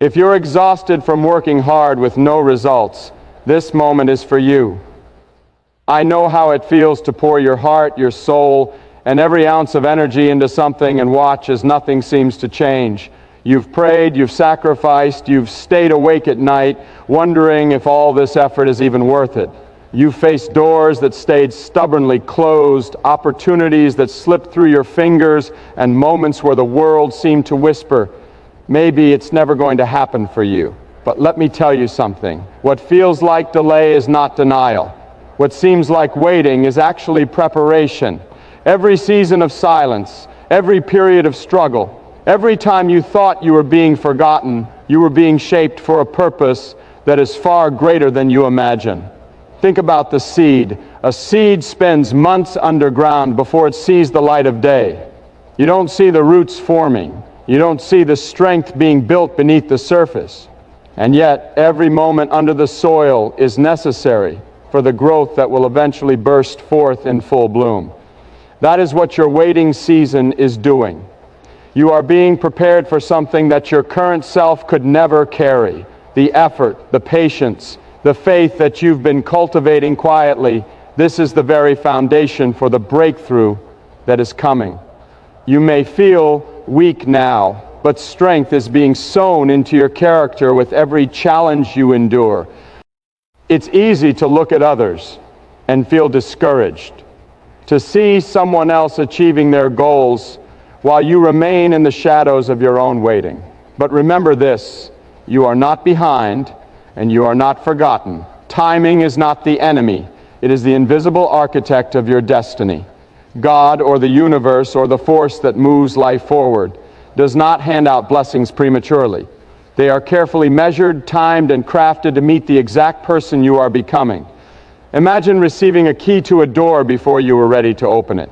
If you're exhausted from working hard with no results, this moment is for you. I know how it feels to pour your heart, your soul, and every ounce of energy into something and watch as nothing seems to change. You've prayed, you've sacrificed, you've stayed awake at night, wondering if all this effort is even worth it. You've faced doors that stayed stubbornly closed, opportunities that slipped through your fingers, and moments where the world seemed to whisper, maybe it's never going to happen for you. But let me tell you something. What feels like delay is not denial. What seems like waiting is actually preparation. Every season of silence, every period of struggle, every time you thought you were being forgotten, you were being shaped for a purpose that is far greater than you imagine. Think about the seed. A seed spends months underground before it sees the light of day. You don't see the roots forming. You don't see the strength being built beneath the surface. And yet, every moment under the soil is necessary for the growth that will eventually burst forth in full bloom. That is what your waiting season is doing. You are being prepared for something that your current self could never carry. The effort, the patience, the faith that you've been cultivating quietly, this is the very foundation for the breakthrough that is coming. You may feel weak now, but strength is being sown into your character with every challenge you endure. It's easy to look at others and feel discouraged, to see someone else achieving their goals while you remain in the shadows of your own waiting. But remember this, you are not behind and you are not forgotten. Timing is not the enemy. It is the invisible architect of your destiny. God or the universe or the force that moves life forward does not hand out blessings prematurely. They are carefully measured, timed, and crafted to meet the exact person you are becoming. Imagine receiving a key to a door before you were ready to open it.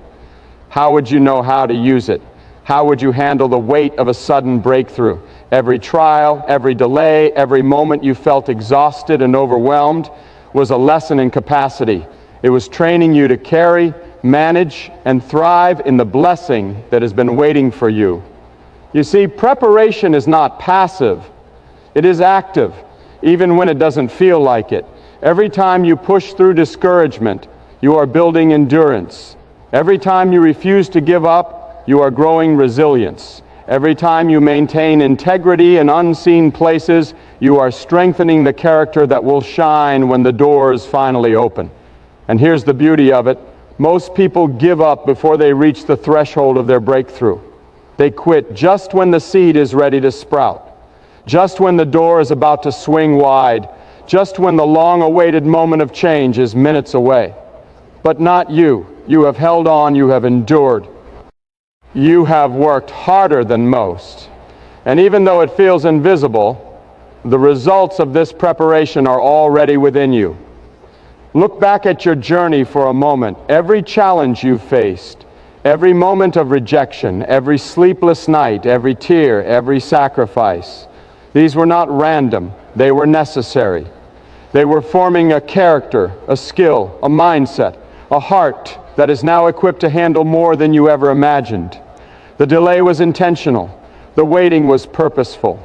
How would you know how to use it? How would you handle the weight of a sudden breakthrough? Every trial, every delay, every moment you felt exhausted and overwhelmed was a lesson in capacity. It was training you to carry, manage, and thrive in the blessing that has been waiting for you. You see, preparation is not passive. It is active, even when it doesn't feel like it. Every time you push through discouragement, you are building endurance. Every time you refuse to give up, you are growing resilience. Every time you maintain integrity in unseen places, you are strengthening the character that will shine when the doors finally open. And here's the beauty of it. Most people give up before they reach the threshold of their breakthrough. They quit just when the seed is ready to sprout, just when the door is about to swing wide, just when the long-awaited moment of change is minutes away. But not you. You have held on, you have endured. You have worked harder than most. And even though it feels invisible, the results of this preparation are already within you. Look back at your journey for a moment. Every challenge you faced, every moment of rejection, every sleepless night, every tear, every sacrifice. These were not random. They were necessary. They were forming a character, a skill, a mindset, a heart that is now equipped to handle more than you ever imagined. The delay was intentional. The waiting was purposeful.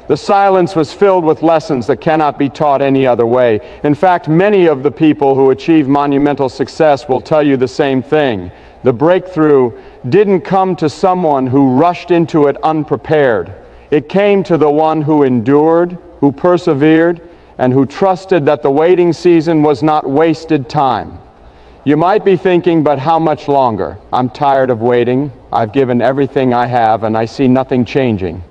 The silence was filled with lessons that cannot be taught any other way. In fact, many of the people who achieve monumental success will tell you the same thing. The breakthrough didn't come to someone who rushed into it unprepared. It came to the one who endured, who persevered, and who trusted that the waiting season was not wasted time. You might be thinking, but how much longer? I'm tired of waiting. I've given everything I have, and I see nothing changing.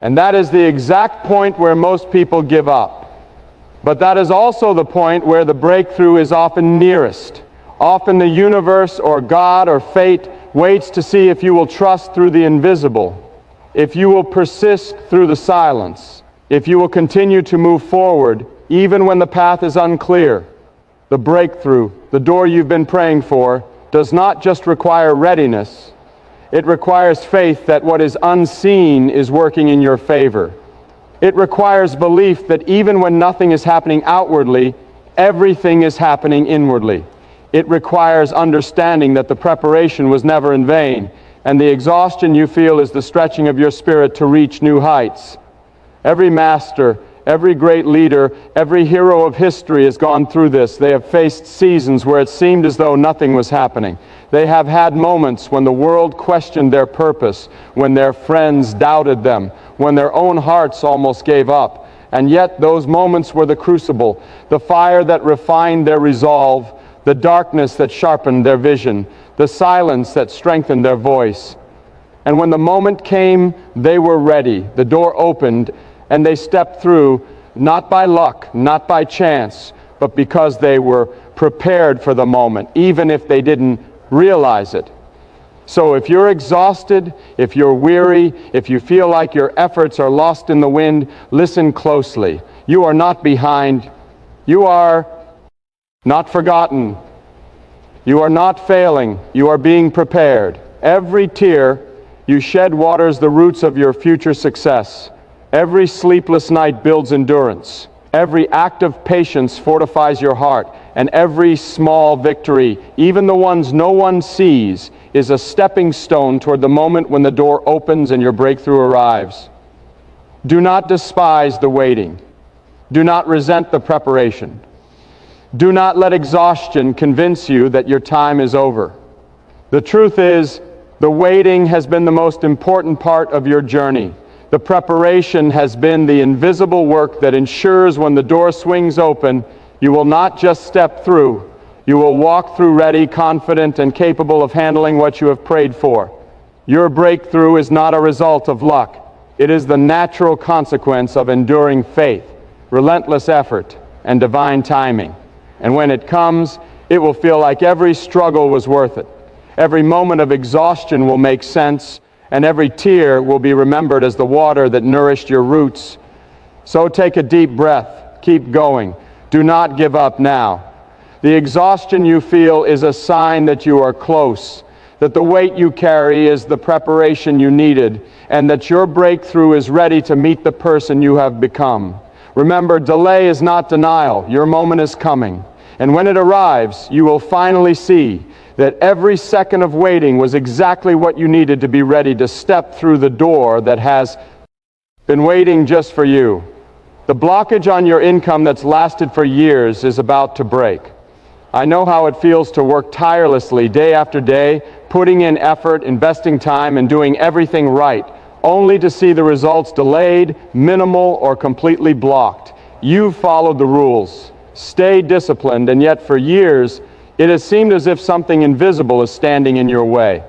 And that is the exact point where most people give up. But that is also the point where the breakthrough is often nearest. Often the universe or God or fate waits to see if you will trust through the invisible, if you will persist through the silence, if you will continue to move forward even when the path is unclear. The breakthrough, the door you've been praying for, does not just require readiness. It requires faith that what is unseen is working in your favor. It requires belief that even when nothing is happening outwardly, everything is happening inwardly. It requires understanding that the preparation was never in vain, and the exhaustion you feel is the stretching of your spirit to reach new heights. Every master, every great leader, every hero of history has gone through this. They have faced seasons where it seemed as though nothing was happening. They have had moments when the world questioned their purpose, when their friends doubted them, when their own hearts almost gave up. And yet those moments were the crucible, the fire that refined their resolve, the darkness that sharpened their vision, the silence that strengthened their voice. And when the moment came, they were ready. The door opened, and they stepped through, not by luck, not by chance, but because they were prepared for the moment, even if they didn't realize it. So if you're exhausted, if you're weary, if you feel like your efforts are lost in the wind, listen closely. You are not behind. You are not forgotten. You are not failing. You are being prepared. Every tear you shed waters the roots of your future success. Every sleepless night builds endurance. Every act of patience fortifies your heart. And every small victory, even the ones no one sees, is a stepping stone toward the moment when the door opens and your breakthrough arrives. Do not despise the waiting. Do not resent the preparation. Do not let exhaustion convince you that your time is over. The truth is, the waiting has been the most important part of your journey. The preparation has been the invisible work that ensures when the door swings open, you will not just step through. You will walk through ready, confident, and capable of handling what you have prayed for. Your breakthrough is not a result of luck. It is the natural consequence of enduring faith, relentless effort, and divine timing. And when it comes, it will feel like every struggle was worth it. Every moment of exhaustion will make sense, and every tear will be remembered as the water that nourished your roots. So take a deep breath. Keep going. Do not give up now. The exhaustion you feel is a sign that you are close, that the weight you carry is the preparation you needed, and that your breakthrough is ready to meet the person you have become. Remember, delay is not denial. Your moment is coming. And when it arrives, you will finally see that every second of waiting was exactly what you needed to be ready to step through the door that has been waiting just for you. The blockage on your income that's lasted for years is about to break. I know how it feels to work tirelessly day after day, putting in effort, investing time, and doing everything right, only to see the results delayed, minimal, or completely blocked. You've followed the rules. Stay disciplined, and yet for years, it has seemed as if something invisible is standing in your way.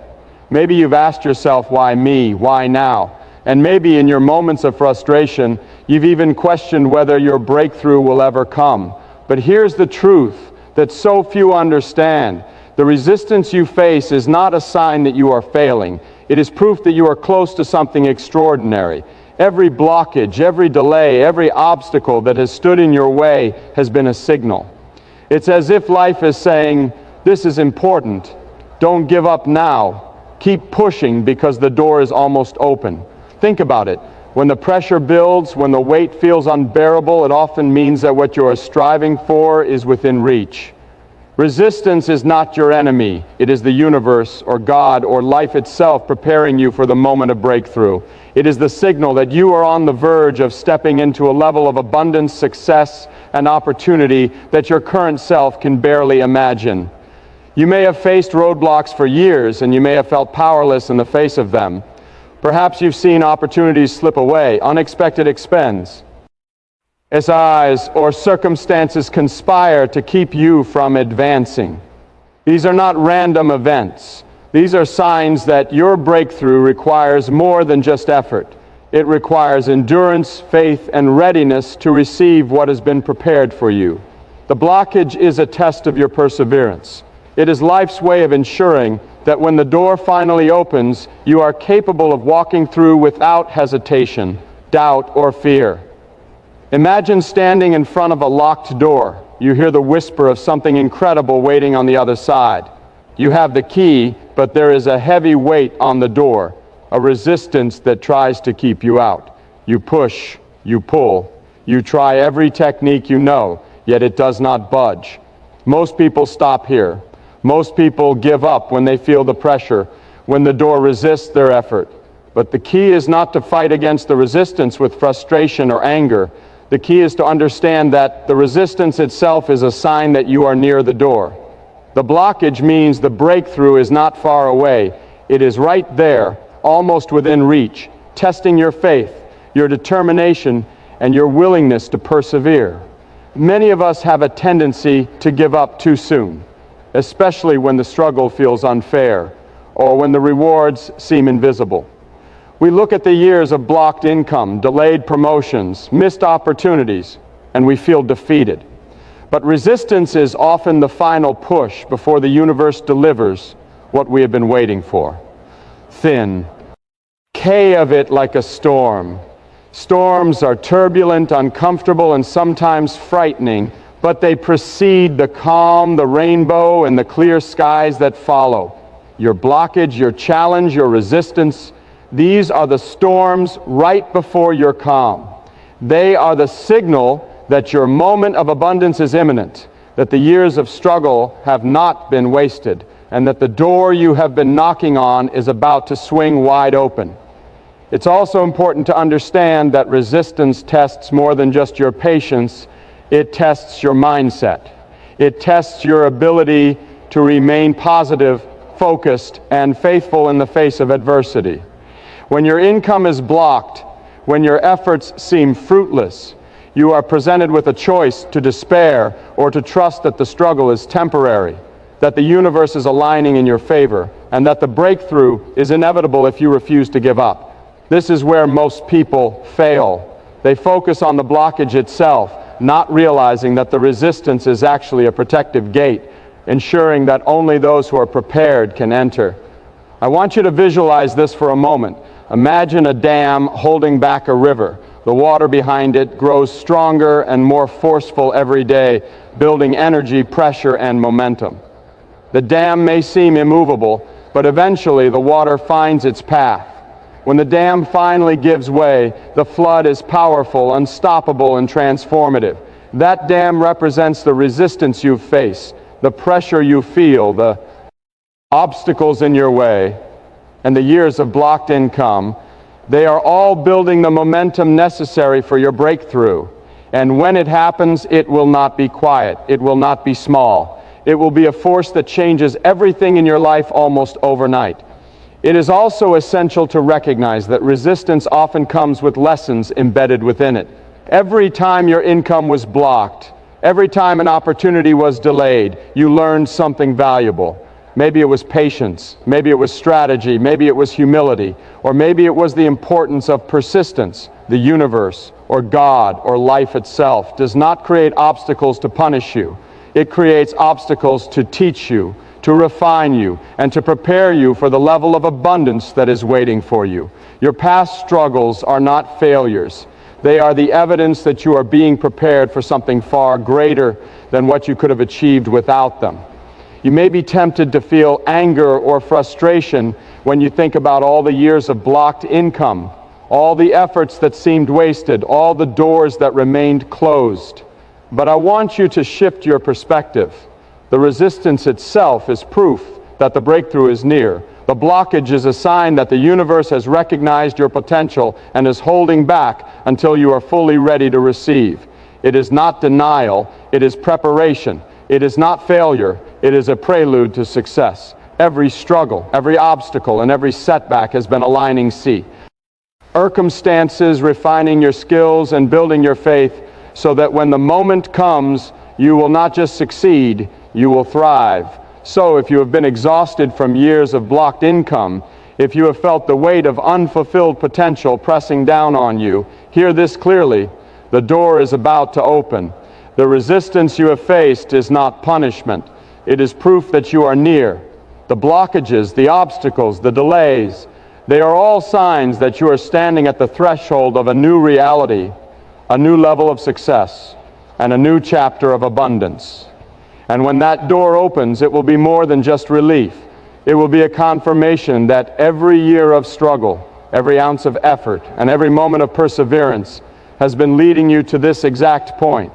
Maybe you've asked yourself, why me? Why now? And maybe in your moments of frustration, you've even questioned whether your breakthrough will ever come. But here's the truth that so few understand. The resistance you face is not a sign that you are failing. It is proof that you are close to something extraordinary. Every blockage, every delay, every obstacle that has stood in your way has been a signal. It's as if life is saying, this is important. Don't give up now. Keep pushing because the door is almost open. Think about it. When the pressure builds, when the weight feels unbearable, it often means that what you are striving for is within reach. Resistance is not your enemy. It is the universe or God or life itself preparing you for the moment of breakthrough. It is the signal that you are on the verge of stepping into a level of abundance, success, and opportunity that your current self can barely imagine. You may have faced roadblocks for years, and you may have felt powerless in the face of them. Perhaps you've seen opportunities slip away, unexpected expense, as eyes or circumstances conspire to keep you from advancing. These are not random events. These are signs that your breakthrough requires more than just effort. It requires endurance, faith, and readiness to receive what has been prepared for you. The blockage is a test of your perseverance. It is life's way of ensuring that when the door finally opens, you are capable of walking through without hesitation, doubt, or fear. Imagine standing in front of a locked door. You hear the whisper of something incredible waiting on the other side. You have the key, but there is a heavy weight on the door, a resistance that tries to keep you out. You push, you pull, you try every technique you know, yet it does not budge. Most people stop here. Most people give up when they feel the pressure, when the door resists their effort. But the key is not to fight against the resistance with frustration or anger. The key is to understand that the resistance itself is a sign that you are near the door. The blockage means the breakthrough is not far away. It is right there, almost within reach, testing your faith, your determination, and your willingness to persevere. Many of us have a tendency to give up too soon, especially when the struggle feels unfair or when the rewards seem invisible. We look at the years of blocked income, delayed promotions, missed opportunities, and we feel defeated. But resistance is often the final push before the universe delivers what we have been waiting for. Thin, K of it like a storm. Storms are turbulent, uncomfortable, and sometimes frightening, but they precede the calm, the rainbow, and the clear skies that follow. Your blockage, your challenge, your resistance, these are the storms right before your calm. They are the signal that your moment of abundance is imminent, that the years of struggle have not been wasted, and that the door you have been knocking on is about to swing wide open. It's also important to understand that resistance tests more than just your patience. It tests your mindset. It tests your ability to remain positive, focused, and faithful in the face of adversity. When your income is blocked, when your efforts seem fruitless, you are presented with a choice to despair or to trust that the struggle is temporary, that the universe is aligning in your favor, and that the breakthrough is inevitable if you refuse to give up. This is where most people fail. They focus on the blockage itself, not realizing that the resistance is actually a protective gate, ensuring that only those who are prepared can enter. I want you to visualize this for a moment. Imagine a dam holding back a river. The water behind it grows stronger and more forceful every day, building energy, pressure, and momentum. The dam may seem immovable, but eventually the water finds its path. When the dam finally gives way, the flood is powerful, unstoppable, and transformative. That dam represents the resistance you face, the pressure you feel, the obstacles in your way, and the years of blocked income. They are all building the momentum necessary for your breakthrough. And when it happens, it will not be quiet. It will not be small. It will be a force that changes everything in your life almost overnight. It is also essential to recognize that resistance often comes with lessons embedded within it. Every time your income was blocked, every time an opportunity was delayed, you learned something valuable. Maybe it was patience, maybe it was strategy, maybe it was humility, or maybe it was the importance of persistence. The universe, or God, or life itself does not create obstacles to punish you. It creates obstacles to teach you, to refine you, and to prepare you for the level of abundance that is waiting for you. Your past struggles are not failures. They are the evidence that you are being prepared for something far greater than what you could have achieved without them. You may be tempted to feel anger or frustration when you think about all the years of blocked income, all the efforts that seemed wasted, all the doors that remained closed. But I want you to shift your perspective. The resistance itself is proof that the breakthrough is near. The blockage is a sign that the universe has recognized your potential and is holding back until you are fully ready to receive. It is not denial, it is preparation. It is not failure, it is a prelude to success. Every struggle, every obstacle, and every setback has been a lining sea. Circumstances refining your skills and building your faith so that when the moment comes, you will not just succeed, you will thrive. So if you have been exhausted from years of blocked income, if you have felt the weight of unfulfilled potential pressing down on you, hear this clearly. The door is about to open. The resistance you have faced is not punishment. It is proof that you are near. The blockages, the obstacles, the delays, they are all signs that you are standing at the threshold of a new reality, a new level of success, and a new chapter of abundance. And when that door opens, it will be more than just relief. It will be a confirmation that every year of struggle, every ounce of effort, and every moment of perseverance has been leading you to this exact point.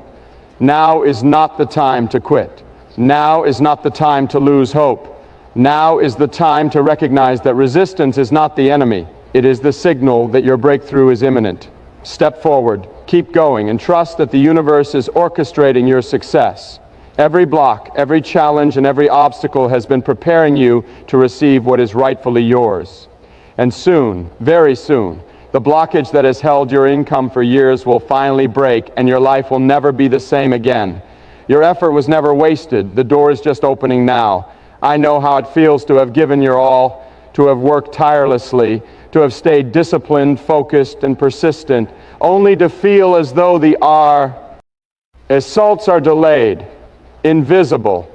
Now is not the time to quit. Now is not the time to lose hope. Now is the time to recognize that resistance is not the enemy. It is the signal that your breakthrough is imminent. Step forward, keep going, and trust that the universe is orchestrating your success. Every block, every challenge, and every obstacle has been preparing you to receive what is rightfully yours. And soon, very soon, the blockage that has held your income for years will finally break, and your life will never be the same again. Your effort was never wasted. The door is just opening now. I know how it feels to have given your all, to have worked tirelessly, to have stayed disciplined, focused, and persistent, only to feel as though the results are delayed, invisible,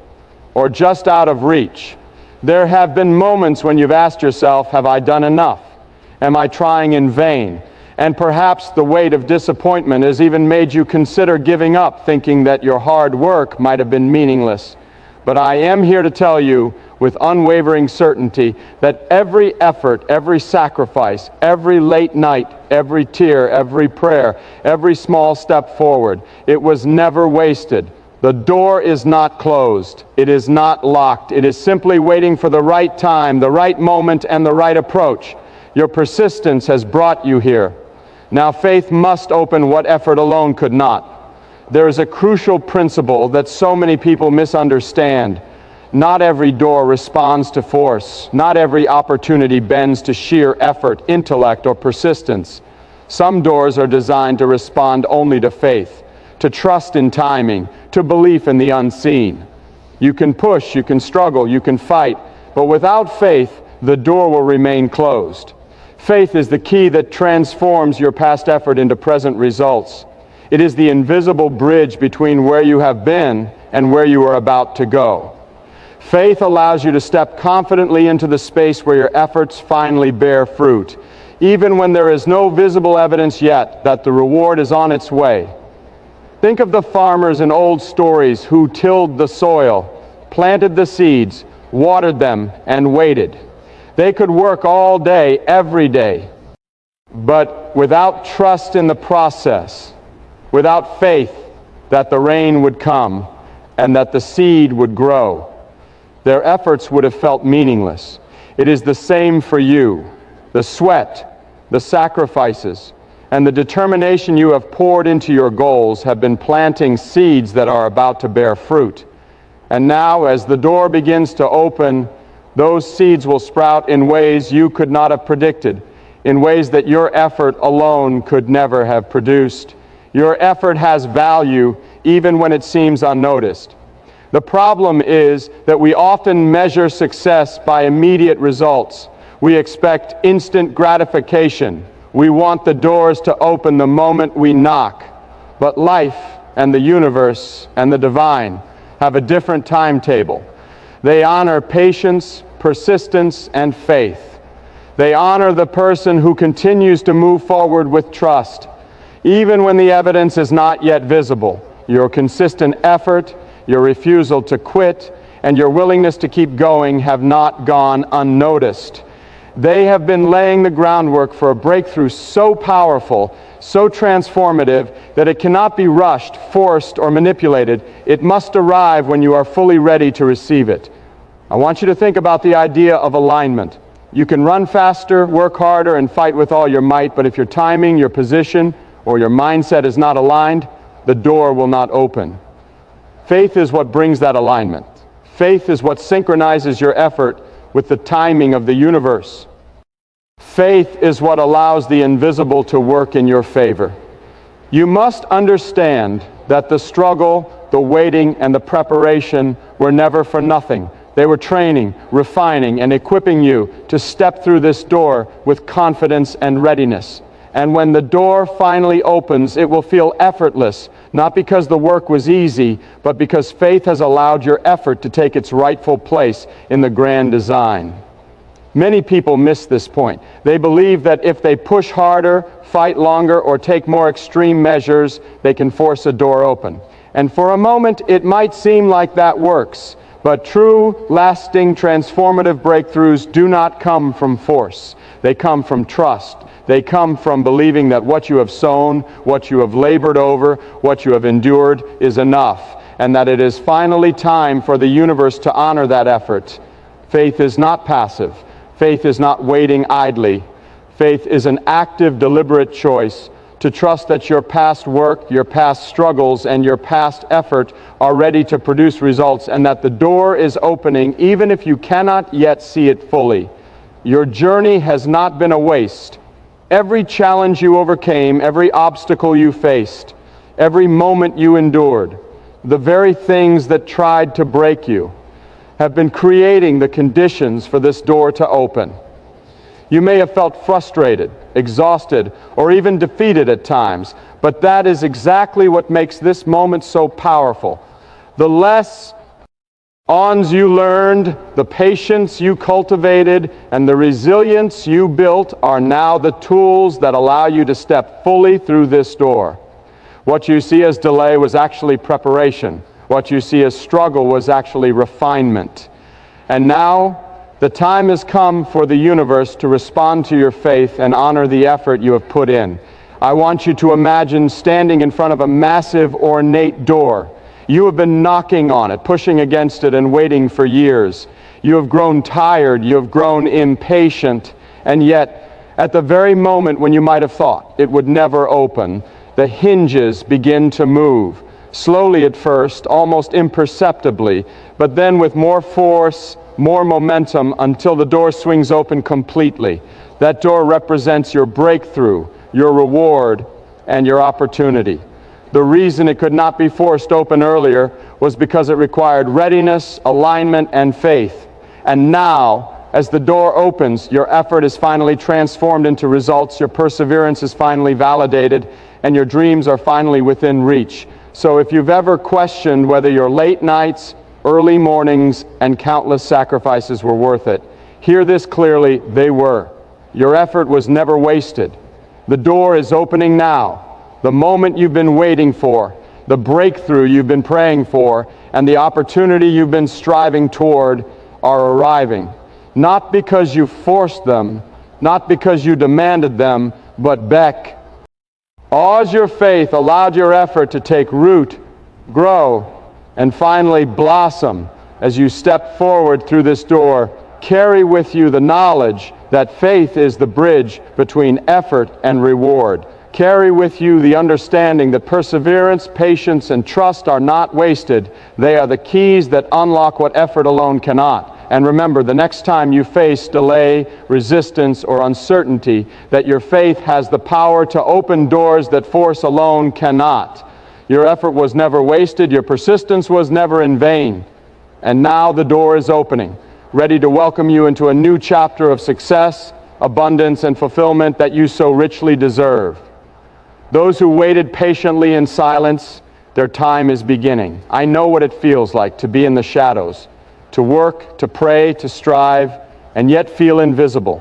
or just out of reach. There have been moments when you've asked yourself, have I done enough? Am I trying in vain? And perhaps the weight of disappointment has even made you consider giving up, thinking that your hard work might have been meaningless. But I am here to tell you with unwavering certainty that every effort, every sacrifice, every late night, every tear, every prayer, every small step forward, it was never wasted. The door is not closed. It is not locked. It is simply waiting for the right time, the right moment, and the right approach. Your persistence has brought you here. Now faith must open what effort alone could not. There is a crucial principle that so many people misunderstand. Not every door responds to force. Not every opportunity bends to sheer effort, intellect, or persistence. Some doors are designed to respond only to faith, to trust in timing, to belief in the unseen. You can push, you can struggle, you can fight, but without faith, the door will remain closed. Faith is the key that transforms your past effort into present results. It is the invisible bridge between where you have been and where you are about to go. Faith allows you to step confidently into the space where your efforts finally bear fruit, even when there is no visible evidence yet that the reward is on its way. Think of the farmers in old stories who tilled the soil, planted the seeds, watered them, and waited. They could work all day, every day, but without trust in the process, without faith that the rain would come and that the seed would grow, their efforts would have felt meaningless. It is the same for you. The sweat, the sacrifices, and the determination you have poured into your goals have been planting seeds that are about to bear fruit. And now, as the door begins to open, those seeds will sprout in ways you could not have predicted, in ways that your effort alone could never have produced. Your effort has value even when it seems unnoticed. The problem is that we often measure success by immediate results. We expect instant gratification. We want the doors to open the moment we knock. But life and the universe and the divine have a different timetable. They honor patience, persistence, and faith. They honor the person who continues to move forward with trust, even when the evidence is not yet visible. Your consistent effort, your refusal to quit, and your willingness to keep going have not gone unnoticed. They have been laying the groundwork for a breakthrough so powerful, so transformative, that it cannot be rushed, forced, or manipulated. It must arrive when you are fully ready to receive it. I want you to think about the idea of alignment. You can run faster, work harder, and fight with all your might, but if your timing, your position, or your mindset is not aligned, the door will not open. Faith is what brings that alignment. Faith is what synchronizes your effort with the timing of the universe. Faith is what allows the invisible to work in your favor. You must understand that the struggle, the waiting, and the preparation were never for nothing. They were training, refining, and equipping you to step through this door with confidence and readiness. And when the door finally opens, it will feel effortless, not because the work was easy, but because faith has allowed your effort to take its rightful place in the grand design. Many people miss this point. They believe that if they push harder, fight longer, or take more extreme measures, they can force a door open. And for a moment, it might seem like that works. But true, lasting, transformative breakthroughs do not come from force. They come from trust. They come from believing that what you have sown, what you have labored over, what you have endured is enough, and that it is finally time for the universe to honor that effort. Faith is not passive. Faith is not waiting idly. Faith is an active, deliberate choice to trust that your past work, your past struggles, and your past effort are ready to produce results, and that the door is opening even if you cannot yet see it fully. Your journey has not been a waste. Every challenge you overcame, every obstacle you faced, every moment you endured, the very things that tried to break you, have been creating the conditions for this door to open. You may have felt frustrated, exhausted, or even defeated at times, but that is exactly what makes this moment so powerful. The lessons you learned, the patience you cultivated, and the resilience you built are now the tools that allow you to step fully through this door. What you see as delay was actually preparation. What you see as struggle was actually refinement. And now, the time has come for the universe to respond to your faith and honor the effort you have put in. I want you to imagine standing in front of a massive, ornate door. You have been knocking on it, pushing against it, and waiting for years. You have grown tired, you have grown impatient, and yet, at the very moment when you might have thought it would never open, the hinges begin to move. Slowly at first, almost imperceptibly, but then with more force, more momentum, until the door swings open completely. That door represents your breakthrough, your reward, and your opportunity. The reason it could not be forced open earlier was because it required readiness, alignment, and faith. And now, as the door opens, your effort is finally transformed into results, your perseverance is finally validated, and your dreams are finally within reach. So if you've ever questioned whether your late nights, early mornings, and countless sacrifices were worth it, hear this clearly: they were. Your effort was never wasted. The door is opening now. The moment you've been waiting for, the breakthrough you've been praying for, and the opportunity you've been striving toward are arriving. Not because you forced them, not because you demanded them, but because your faith allowed your effort to take root, grow, and finally blossom. As you step forward through this door, carry with you the knowledge that faith is the bridge between effort and reward. Carry with you the understanding that perseverance, patience, and trust are not wasted. They are the keys that unlock what effort alone cannot. And remember, the next time you face delay, resistance, or uncertainty, that your faith has the power to open doors that force alone cannot. Your effort was never wasted. Your persistence was never in vain. And now the door is opening, ready to welcome you into a new chapter of success, abundance, and fulfillment that you so richly deserve. Those who waited patiently in silence, their time is beginning. I know what it feels like to be in the shadows, to work, to pray, to strive, and yet feel invisible.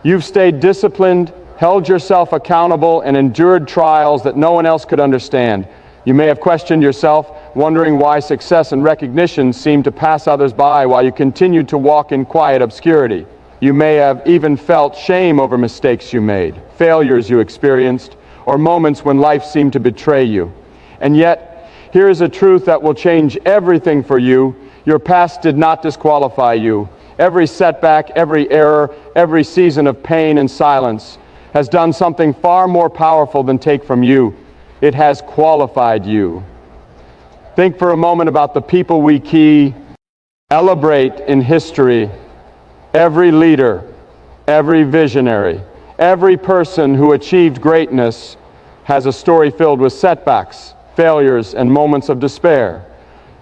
You've stayed disciplined, held yourself accountable, and endured trials that no one else could understand. You may have questioned yourself, wondering why success and recognition seemed to pass others by while you continued to walk in quiet obscurity. You may have even felt shame over mistakes you made, failures you experienced, or moments when life seemed to betray you. And yet, here is a truth that will change everything for you. Your past did not disqualify you. Every setback, every error, every season of pain and silence has done something far more powerful than take from you. It has qualified you. Think for a moment about the people we celebrate in history. Every leader, every visionary, every person who achieved greatness has a story filled with setbacks, failures, and moments of despair.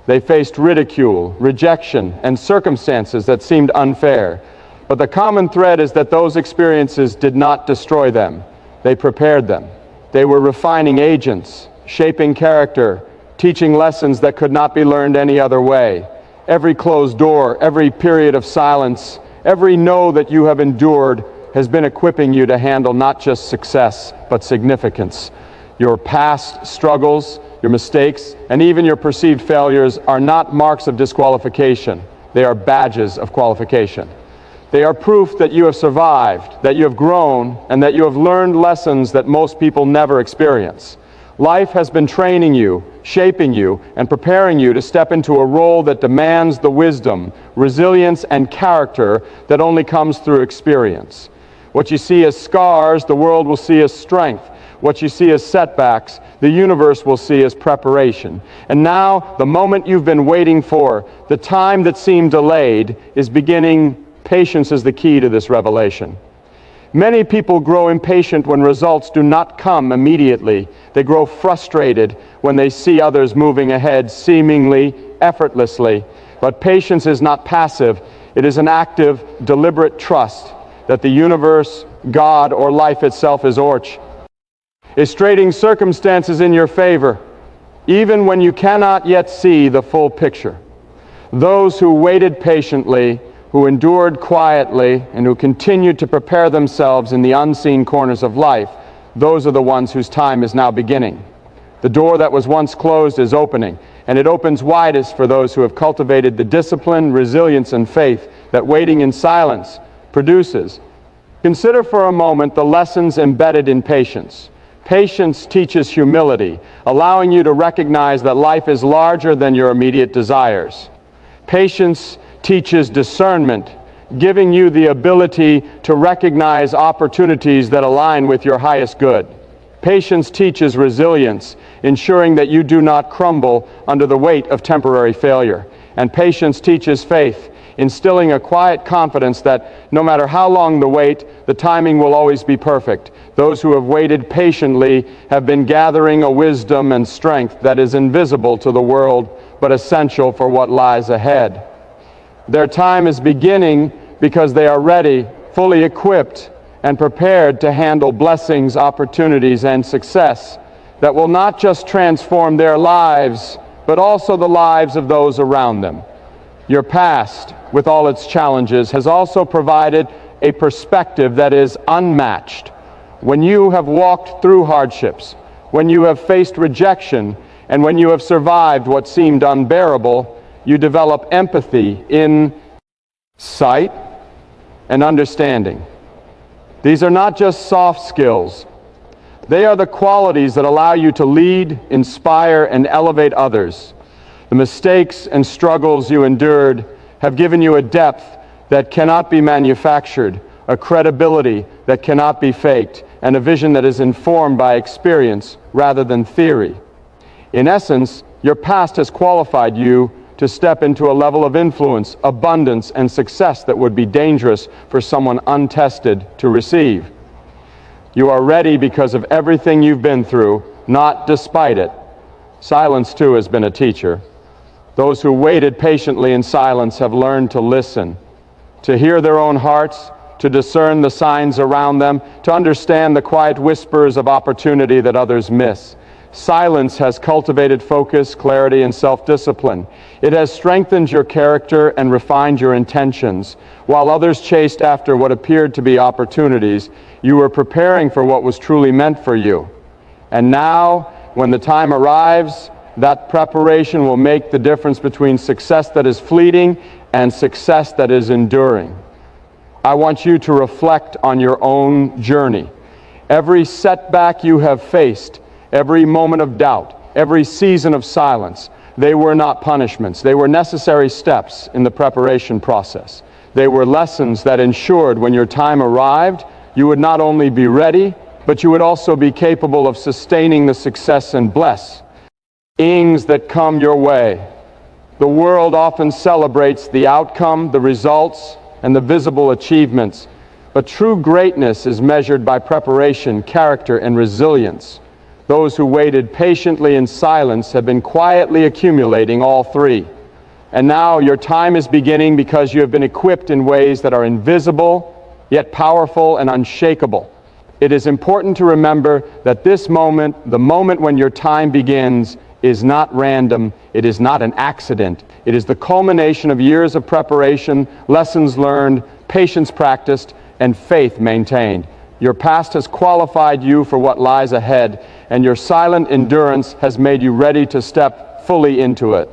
They faced ridicule, rejection, and circumstances that seemed unfair. But the common thread is that those experiences did not destroy them. They prepared them. They were refining agents, shaping character, teaching lessons that could not be learned any other way. Every closed door, every period of silence, every no that you have endured has been equipping you to handle not just success, but significance. Your past struggles, your mistakes, and even your perceived failures are not marks of disqualification. They are badges of qualification. They are proof that you have survived, that you have grown, and that you have learned lessons that most people never experience. Life has been training you, shaping you, and preparing you to step into a role that demands the wisdom, resilience, and character that only comes through experience. What you see as scars, the world will see as strength. What you see as setbacks, the universe will see as preparation. And now, the moment you've been waiting for, the time that seemed delayed, is beginning. Patience is the key to this revelation. Many people grow impatient when results do not come immediately. They grow frustrated when they see others moving ahead seemingly effortlessly. But patience is not passive. It is an active, deliberate trust that the universe, God, or life itself is straightening circumstances in your favor, even when you cannot yet see the full picture. Those who waited patiently, who endured quietly, and who continued to prepare themselves in the unseen corners of life, those are the ones whose time is now beginning. The door that was once closed is opening, and it opens widest for those who have cultivated the discipline, resilience, and faith that waiting in silence produces. Consider for a moment the lessons embedded in patience. Patience teaches humility, allowing you to recognize that life is larger than your immediate desires. Patience teaches discernment, giving you the ability to recognize opportunities that align with your highest good. Patience teaches resilience, ensuring that you do not crumble under the weight of temporary failure. And patience teaches faith, instilling a quiet confidence that no matter how long the wait, the timing will always be perfect. Those who have waited patiently have been gathering a wisdom and strength that is invisible to the world, but essential for what lies ahead. Their time is beginning because they are ready, fully equipped, and prepared to handle blessings, opportunities, and success that will not just transform their lives, but also the lives of those around them. Your past, with all its challenges, has also provided a perspective that is unmatched. When you have walked through hardships, when you have faced rejection, and when you have survived what seemed unbearable, you develop empathy, insight, and understanding. These are not just soft skills. They are the qualities that allow you to lead, inspire, and elevate others. The mistakes and struggles you endured have given you a depth that cannot be manufactured, a credibility that cannot be faked, and a vision that is informed by experience rather than theory. In essence, your past has qualified you to step into a level of influence, abundance, and success that would be dangerous for someone untested to receive. You are ready because of everything you've been through, not despite it. Silence, too, has been a teacher. Those who waited patiently in silence have learned to listen, to hear their own hearts, to discern the signs around them, to understand the quiet whispers of opportunity that others miss. Silence has cultivated focus, clarity, and self-discipline. It has strengthened your character and refined your intentions. While others chased after what appeared to be opportunities, you were preparing for what was truly meant for you. And now, when the time arrives, that preparation will make the difference between success that is fleeting and success that is enduring. I want you to reflect on your own journey. Every setback you have faced, every moment of doubt, every season of silence, they were not punishments. They were necessary steps in the preparation process. They were lessons that ensured when your time arrived, you would not only be ready, but you would also be capable of sustaining the success and blessings that come your way. The world often celebrates the outcome, the results, and the visible achievements, but true greatness is measured by preparation, character, and resilience. Those who waited patiently in silence have been quietly accumulating all three. And now your time is beginning because you have been equipped in ways that are invisible, yet powerful and unshakable. It is important to remember that this moment, the moment when your time begins, is not random. It is not an accident. It is the culmination of years of preparation, lessons learned, patience practiced, and faith maintained. Your past has qualified you for what lies ahead, and your silent endurance has made you ready to step fully into it.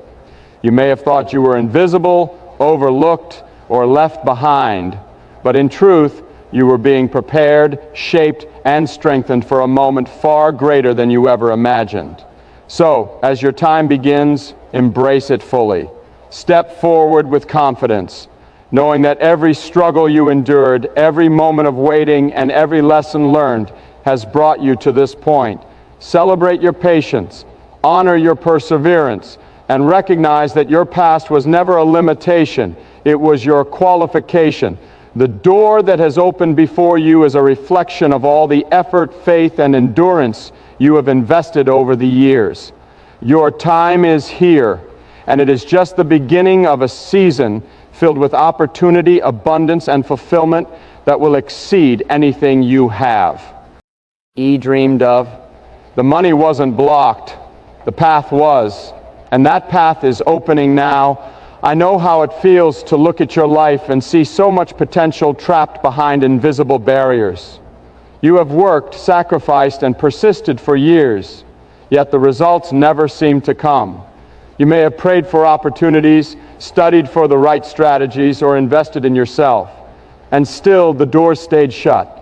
You may have thought you were invisible, overlooked, or left behind, but in truth, you were being prepared, shaped, and strengthened for a moment far greater than you ever imagined. So, as your time begins, embrace it fully. Step forward with confidence. knowing that every struggle you endured, every moment of waiting, and every lesson learned has brought you to this point. Celebrate your patience, honor your perseverance, and recognize that your past was never a limitation. It was your qualification. The door that has opened before you is a reflection of all the effort, faith, and endurance you have invested over the years. Your time is here, and it is just the beginning of a season filled with opportunity, abundance, and fulfillment that will exceed anything you have. Dreamed of. The money wasn't blocked. The path was, and that path is opening now. I know how it feels to look at your life and see so much potential trapped behind invisible barriers. You have worked, sacrificed, and persisted for years, yet the results never seem to come. You may have prayed for opportunities, studied for the right strategies, or invested in yourself, and still the doors stayed shut.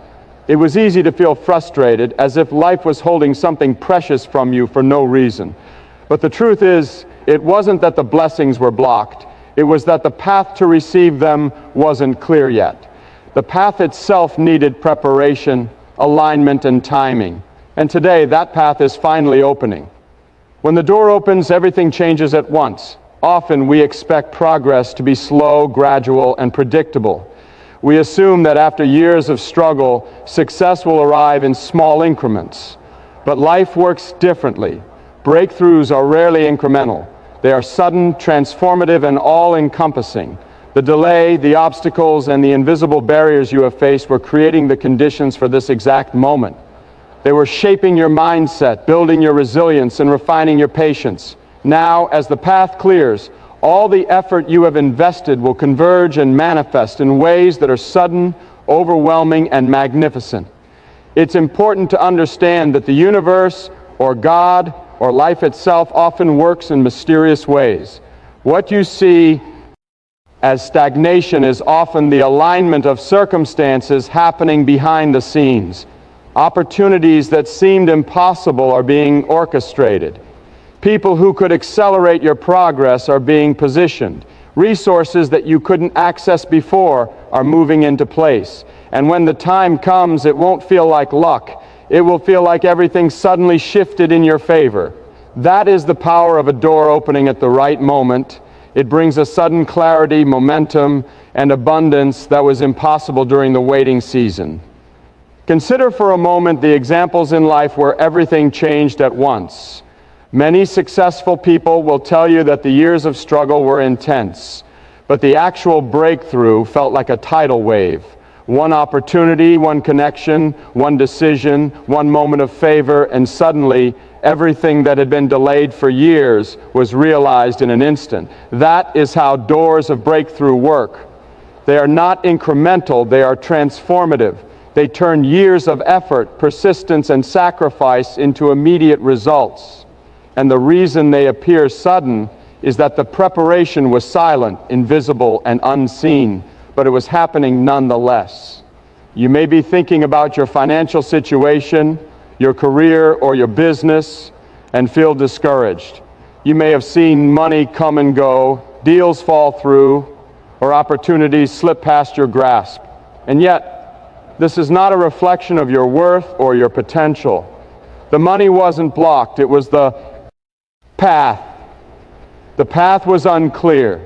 It was easy to feel frustrated, as if life was holding something precious from you for no reason. But the truth is, it wasn't that the blessings were blocked. It was that the path to receive them wasn't clear yet. The path itself needed preparation, alignment, and timing. And today, that path is finally opening. When the door opens, everything changes at once. Often, we expect progress to be slow, gradual, and predictable. We assume that after years of struggle, success will arrive in small increments. But life works differently. Breakthroughs are rarely incremental. They are sudden, transformative, and all-encompassing. The delay, the obstacles, and the invisible barriers you have faced were creating the conditions for this exact moment. They were shaping your mindset, building your resilience, and refining your patience. Now, as the path clears, all the effort you have invested will converge and manifest in ways that are sudden, overwhelming, and magnificent. It's important to understand that the universe, or God, or life itself often works in mysterious ways. What you see as stagnation is often the alignment of circumstances happening behind the scenes. Opportunities that seemed impossible are being orchestrated. People who could accelerate your progress are being positioned. Resources that you couldn't access before are moving into place. And when the time comes, it won't feel like luck. It will feel like everything suddenly shifted in your favor. That is the power of a door opening at the right moment. It brings a sudden clarity, momentum, and abundance that was impossible during the waiting season. Consider for a moment the examples in life where everything changed at once. Many successful people will tell you that the years of struggle were intense, but the actual breakthrough felt like a tidal wave. One opportunity, one connection, one decision, one moment of favor, and suddenly everything that had been delayed for years was realized in an instant. That is how doors of breakthrough work. They are not incremental, they are transformative. They turn years of effort, persistence, and sacrifice into immediate results. And the reason they appear sudden is that the preparation was silent, invisible, and unseen, but it was happening nonetheless. You may be thinking about your financial situation, your career, or your business, and feel discouraged. You may have seen money come and go, deals fall through, or opportunities slip past your grasp. And yet, this is not a reflection of your worth or your potential. The money wasn't blocked, it was the path. The path was unclear,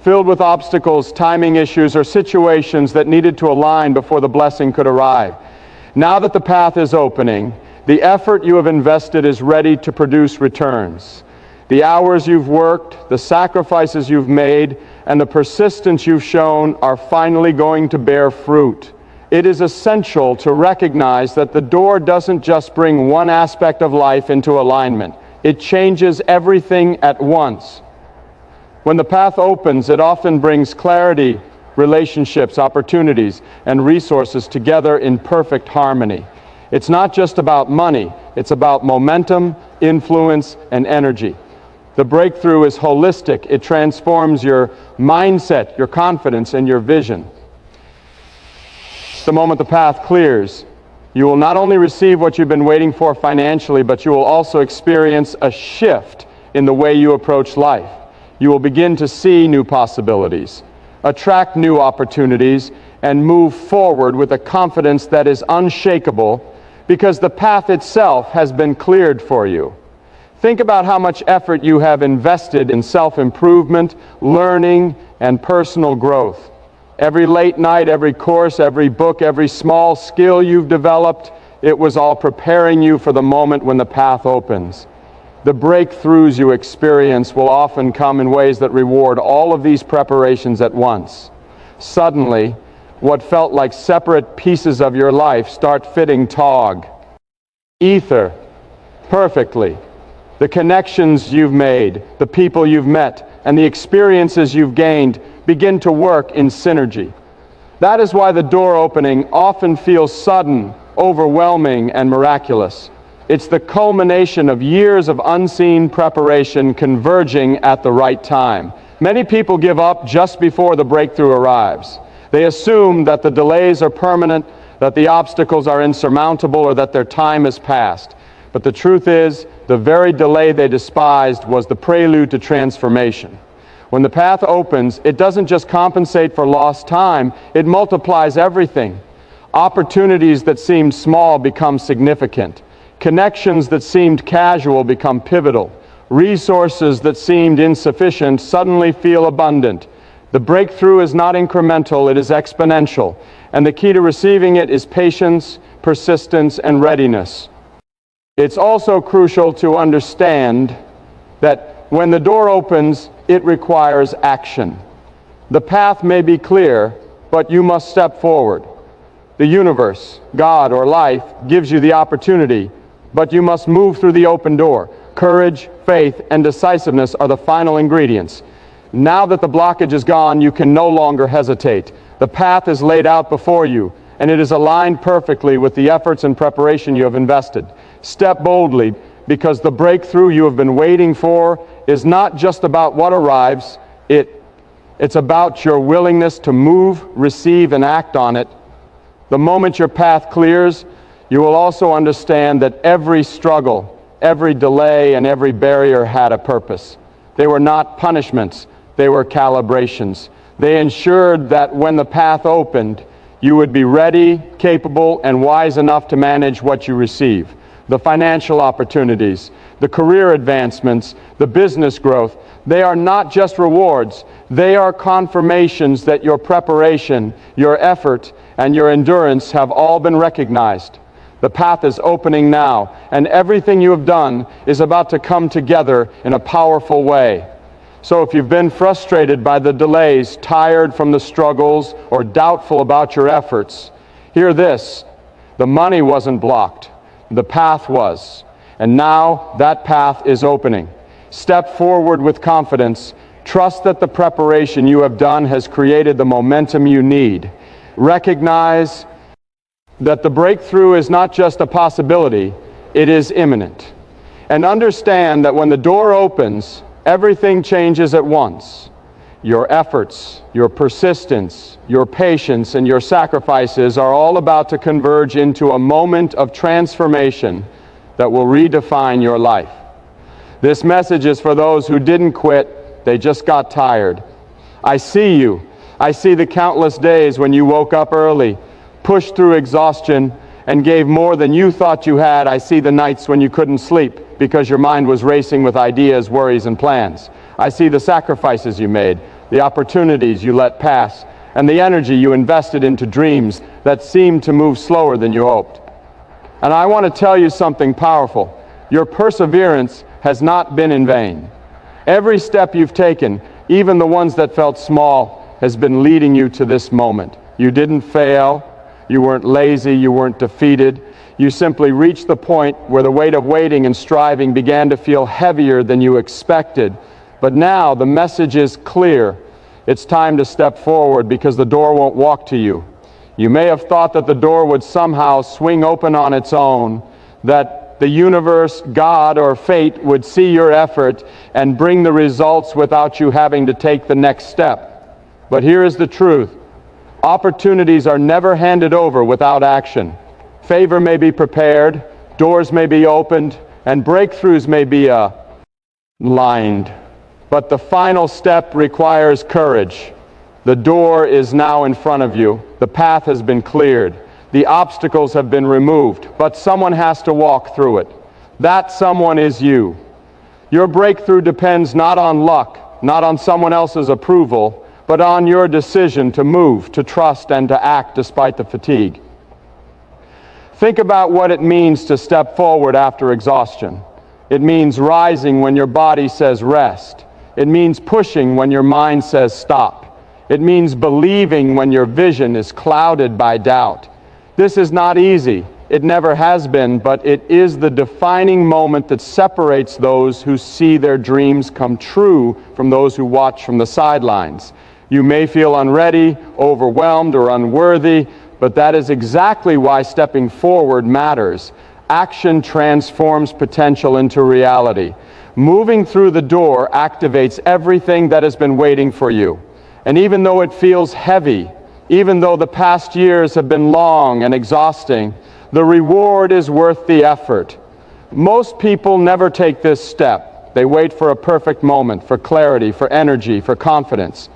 filled with obstacles, timing issues, or situations that needed to align before the blessing could arrive. Now that the path is opening, the effort you have invested is ready to produce returns. The hours you've worked, the sacrifices you've made, and the persistence you've shown are finally going to bear fruit. It is essential to recognize that the door doesn't just bring one aspect of life into alignment. It changes everything at once. When the path opens, it often brings clarity, relationships, opportunities, and resources together in perfect harmony. It's not just about money, it's about momentum, influence, and energy. The breakthrough is holistic. It transforms your mindset, your confidence, and your vision. The moment the path clears, you will not only receive what you've been waiting for financially, but you will also experience a shift in the way you approach life. You will begin to see new possibilities. attract new opportunities, and move forward with a confidence that is unshakable because the path itself has been cleared for you. Think about how much effort you have invested in self-improvement, learning, and personal growth. Every late night, every course, every book, every small skill you've developed, it was all preparing you for the moment when the path opens. The breakthroughs you experience will often come in ways that reward all of these preparations at once. Suddenly, what felt like separate pieces of your life start fitting ether, perfectly. The connections you've made, the people you've met, and the experiences you've gained begin to work in synergy. That is why the door opening often feels sudden, overwhelming, and miraculous. It's the culmination of years of unseen preparation converging at the right time. Many people give up just before the breakthrough arrives. They assume that the delays are permanent, that the obstacles are insurmountable, or that their time has passed. But the truth is, the very delay they despised was the prelude to transformation. When the path opens, it doesn't just compensate for lost time, it multiplies everything. Opportunities that seemed small become significant. Connections that seemed casual become pivotal. Resources that seemed insufficient suddenly feel abundant. The breakthrough is not incremental, it is exponential. And the key to receiving it is patience, persistence, and readiness. It's also crucial to understand that when the door opens, it requires action. The path may be clear, but you must step forward. The universe, God, or life gives you the opportunity, but you must move through the open door. Courage, faith, and decisiveness are the final ingredients. Now that the blockage is gone, you can no longer hesitate. The path is laid out before you, and it is aligned perfectly with the efforts and preparation you have invested. Step boldly, because the breakthrough you have been waiting for is not just about what arrives, it's about your willingness to move, receive, and act on it. The moment your path clears, you will also understand that every struggle, every delay, and every barrier had a purpose. They were not punishments, they were calibrations. They ensured that when the path opened, you would be ready, capable, and wise enough to manage what you receive. The financial opportunities, the career advancements, the business growth, they are not just rewards, they are confirmations that your preparation, your effort, and your endurance have all been recognized. The path is opening now, and everything you have done is about to come together in a powerful way. So if you've been frustrated by the delays, tired from the struggles, or doubtful about your efforts, hear this: the money wasn't blocked, the path was. And now that path is opening. Step forward with confidence. Trust that the preparation you have done has created the momentum you need. Recognize that the breakthrough is not just a possibility, it is imminent. And understand that when the door opens, everything changes at once. Your efforts, your persistence, your patience, and your sacrifices are all about to converge into a moment of transformation that will redefine your life. This message is for those who didn't quit, they just got tired. I see you. I see the countless days when you woke up early, pushed through exhaustion, and gave more than you thought you had. I see the nights when you couldn't sleep because your mind was racing with ideas, worries, and plans. I see the sacrifices you made, the opportunities you let pass, and the energy you invested into dreams that seemed to move slower than you hoped. And I want to tell you something powerful. Your perseverance has not been in vain. Every step you've taken, even the ones that felt small, has been leading you to this moment. You didn't fail. You weren't lazy, you weren't defeated. You simply reached the point where the weight of waiting and striving began to feel heavier than you expected. But now the message is clear. It's time to step forward because the door won't walk to you. You may have thought that the door would somehow swing open on its own, that the universe, God, or fate would see your effort and bring the results without you having to take the next step. But here is the truth. Opportunities are never handed over without action. Favor may be prepared, doors may be opened, and breakthroughs may be lined. But the final step requires courage. The door is now in front of you. The path has been cleared. The obstacles have been removed, but someone has to walk through it. That someone is you. Your breakthrough depends not on luck, not on someone else's approval, but on your decision to move, to trust, and to act despite the fatigue. Think about what it means to step forward after exhaustion. It means rising when your body says rest. It means pushing when your mind says stop. It means believing when your vision is clouded by doubt. This is not easy. It never has been, but it is the defining moment that separates those who see their dreams come true from those who watch from the sidelines. You may feel unready, overwhelmed, or unworthy, but that is exactly why stepping forward matters. Action transforms potential into reality. Moving through the door activates everything that has been waiting for you. And even though it feels heavy, even though the past years have been long and exhausting, the reward is worth the effort. Most people never take this step. They wait for a perfect moment, for clarity, for energy, for confidence.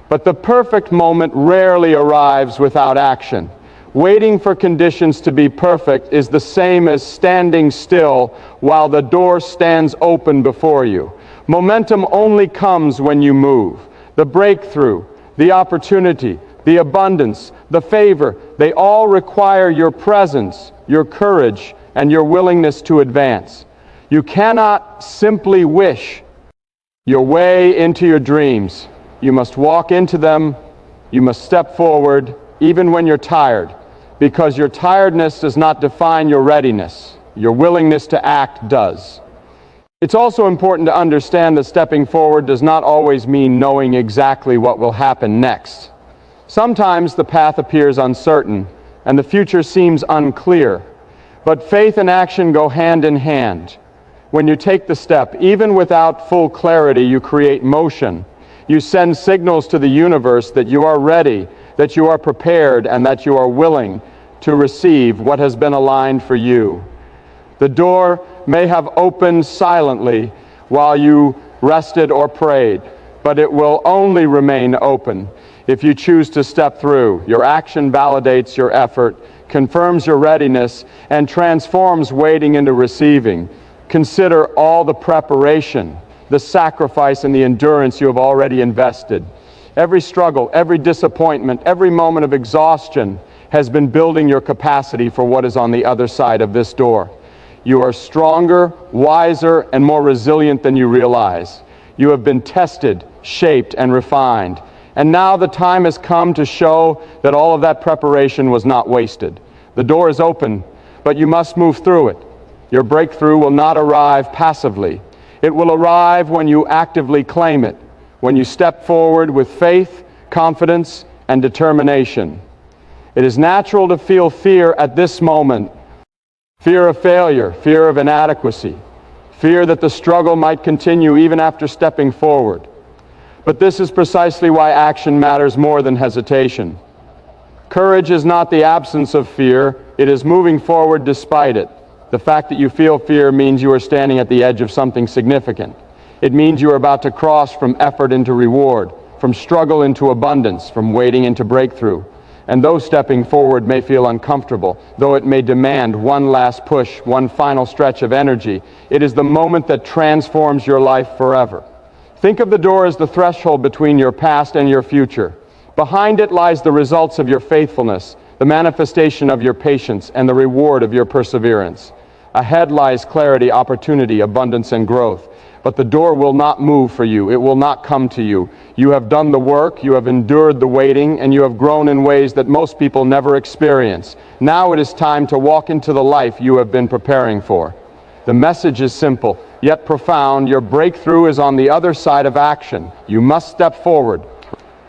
But the perfect moment rarely arrives without action. Waiting for conditions to be perfect is the same as standing still while the door stands open before you. Momentum only comes when you move. The breakthrough, the opportunity, the abundance, the favor, they all require your presence, your courage, and your willingness to advance. You cannot simply wish your way into your dreams. You must walk into them. You must step forward, even when you're tired, because your tiredness does not define your readiness. Your willingness to act does. It's also important to understand that stepping forward does not always mean knowing exactly what will happen next. Sometimes the path appears uncertain, and the future seems unclear. But faith and action go hand in hand. When you take the step, even without full clarity, you create motion. You send signals to the universe that you are ready, that you are prepared, and that you are willing to receive what has been aligned for you. The door may have opened silently while you rested or prayed, but it will only remain open if you choose to step through. Your action validates your effort, confirms your readiness, and transforms waiting into receiving. Consider all the preparation, the sacrifice, and the endurance you have already invested. Every struggle, every disappointment, every moment of exhaustion has been building your capacity for what is on the other side of this door. You are stronger, wiser, and more resilient than you realize. You have been tested, shaped, and refined. And now the time has come to show that all of that preparation was not wasted. The door is open, but you must move through it. Your breakthrough will not arrive passively. It will arrive when you actively claim it, when you step forward with faith, confidence, and determination. It is natural to feel fear at this moment. Fear of failure, fear of inadequacy, fear that the struggle might continue even after stepping forward. But this is precisely why action matters more than hesitation. Courage is not the absence of fear, it is moving forward despite it. The fact that you feel fear means you are standing at the edge of something significant. It means you are about to cross from effort into reward, from struggle into abundance, from waiting into breakthrough. And though stepping forward may feel uncomfortable, though it may demand one last push, one final stretch of energy, it is the moment that transforms your life forever. Think of the door as the threshold between your past and your future. Behind it lies the results of your faithfulness, the manifestation of your patience, and the reward of your perseverance. Ahead lies clarity, opportunity, abundance, and growth. But the door will not move for you. It will not come to you. You have done the work, you have endured the waiting, and you have grown in ways that most people never experience. Now it is time to walk into the life you have been preparing for. The message is simple, yet profound. Your breakthrough is on the other side of action. You must step forward.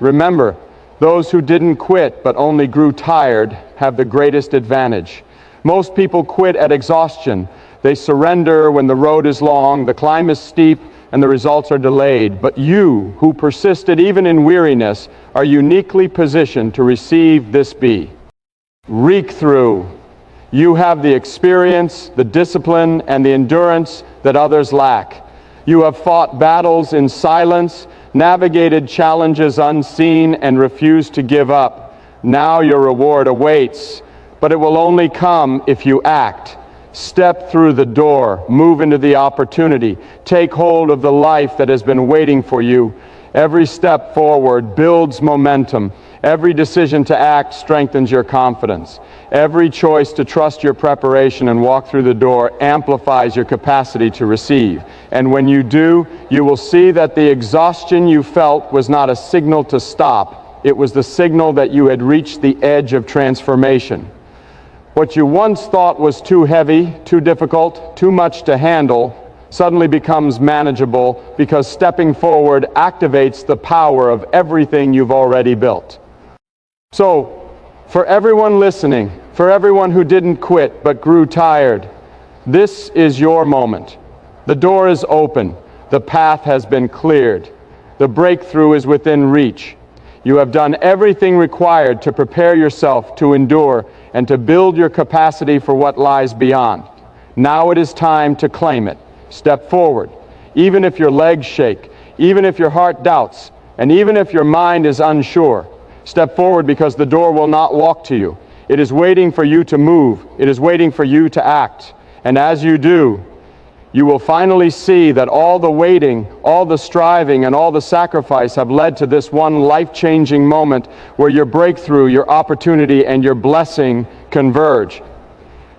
Remember, those who didn't quit but only grew tired have the greatest advantage. Most people quit at exhaustion. They surrender when the road is long, the climb is steep, and the results are delayed. But you, who persisted even in weariness, are uniquely positioned to receive this B. Reek through. You have the experience, the discipline, and the endurance that others lack. You have fought battles in silence, navigated challenges unseen, and refused to give up. Now your reward awaits, but it will only come if you act. Step through the door, move into the opportunity, take hold of the life that has been waiting for you. Every step forward builds momentum. Every decision to act strengthens your confidence. Every choice to trust your preparation and walk through the door amplifies your capacity to receive. And when you do, you will see that the exhaustion you felt was not a signal to stop. It was the signal that you had reached the edge of transformation. What you once thought was too heavy, too difficult, too much to handle, suddenly becomes manageable because stepping forward activates the power of everything you've already built. So, for everyone listening, for everyone who didn't quit but grew tired, this is your moment. The door is open. The path has been cleared. The breakthrough is within reach. You have done everything required to prepare yourself to endure and to build your capacity for what lies beyond. Now it is time to claim it. Step forward. Even if your legs shake, even if your heart doubts, and even if your mind is unsure, step forward because the door will not walk to you. It is waiting for you to move. It is waiting for you to act. And as you do, you will finally see that all the waiting, all the striving, and all the sacrifice have led to this one life-changing moment where your breakthrough, your opportunity, and your blessing converge.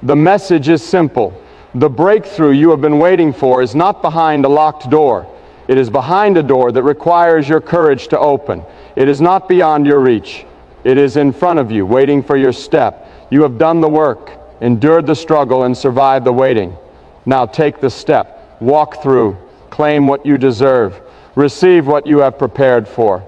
The message is simple. The breakthrough you have been waiting for is not behind a locked door. It is behind a door that requires your courage to open. It is not beyond your reach. It is in front of you, waiting for your step. You have done the work, endured the struggle, and survived the waiting. Now take the step, walk through, claim what you deserve, receive what you have prepared for,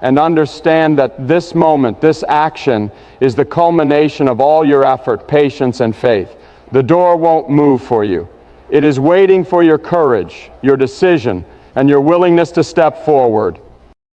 and understand that this moment, this action, is the culmination of all your effort, patience, and faith. The door won't move for you. It is waiting for your courage, your decision, and your willingness to step forward.